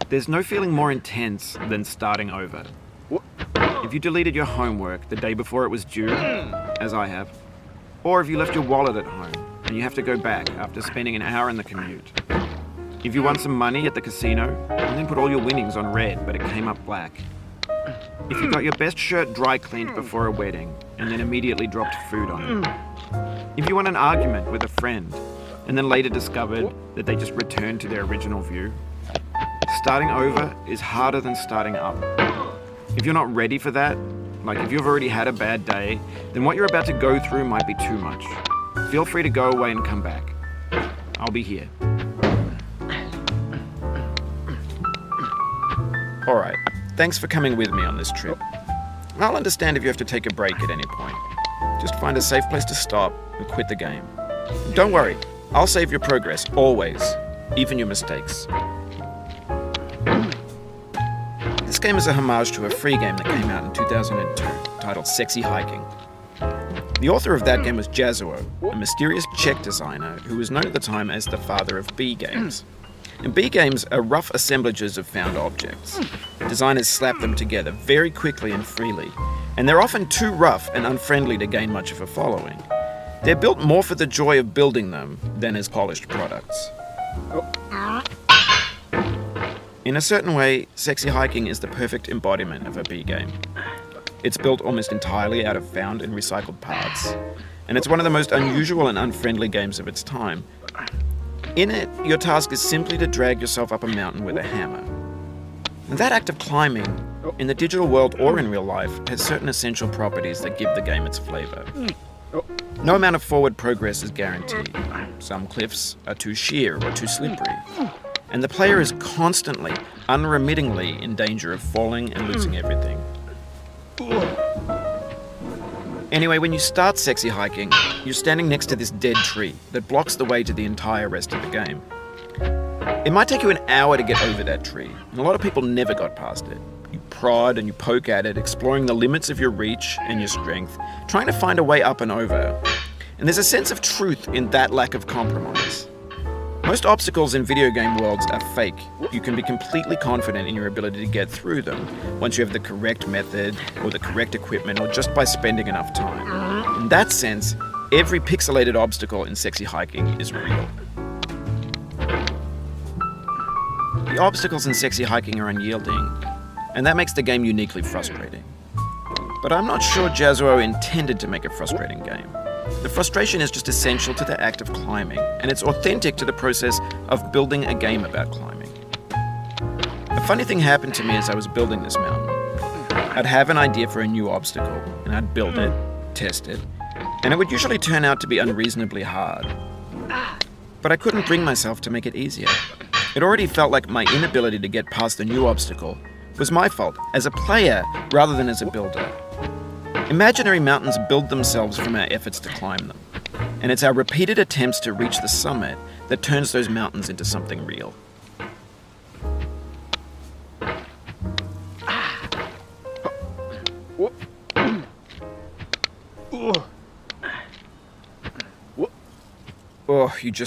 There's no feeling more intense than starting over. If you deleted your homework the day before it was due, as I have, or if you left your wallet at home and you have to go back after spending an hour in the commute. If you won some money at the casino and then put all your winnings on red but it came up black. If you got your best shirt dry cleaned before a wedding and then immediately dropped food on it. If you won an argument with a friend and then later discovered that they just returned to their original view. Starting over is harder than starting up. If you're not ready for that, like if you've already had a bad day, then what you're about to go through might be too much. Feel free to go away and come back. I'll be here. Alright, thanks for coming with me on this trip. I'll understand if you have to take a break at any point. Just find a safe place to stop and quit the game. Don't worry, I'll save your progress, always, even your mistakes. This game is a homage to a free game that came out in 2002, titled Sexy Hiking. The author of that game was Jazuo, a mysterious Czech designer who was known at the time as the father of B games. And B games are rough assemblages of found objects. Designers slap them together very quickly and freely, and they're often too rough and unfriendly to gain much of a following. They're built more for the joy of building them than as polished products. In a certain way, Sexy Hiking is the perfect embodiment of a B game. It's built almost entirely out of found and recycled parts, and it's one of the most unusual and unfriendly games of its time. In it, your task is simply to drag yourself up a mountain with a hammer. And that act of climbing, in the digital world or in real life, has certain essential properties that give the game its flavor. No amount of forward progress is guaranteed. Some cliffs are too sheer or too slippery. And the player is constantly, unremittingly in danger of falling and losing everything. Anyway, when you start Sexy Hiking, you're standing next to this dead tree that blocks the way to the entire rest of the game. It might take you an hour to get over that tree, and a lot of people never got past it. You prod and you poke at it, exploring the limits of your reach and your strength, trying to find a way up and over. And there's a sense of truth in that lack of compromise. Most obstacles in video game worlds are fake. You can be completely confident in your ability to get through them once you have the correct method or the correct equipment or just by spending enough time. In that sense, every pixelated obstacle in Sexy Hiking is real. The obstacles in Sexy Hiking are unyielding, and that makes the game uniquely frustrating. But I'm not sure Jazuo intended to make a frustrating game. The frustration is just essential to the act of climbing, and it's authentic to the process of building a game about climbing. A funny thing happened to me as I was building this mountain. I'd have an idea for a new obstacle, and I'd build it, test it, and it would usually turn out to be unreasonably hard. But I couldn't bring myself to make it easier. It already felt like my inability to get past the new obstacle was my fault as a player rather than as a builder. Imaginary mountains build themselves from our efforts to climb them, and it's our repeated attempts to reach the summit that turns those mountains into something real. Oh, you just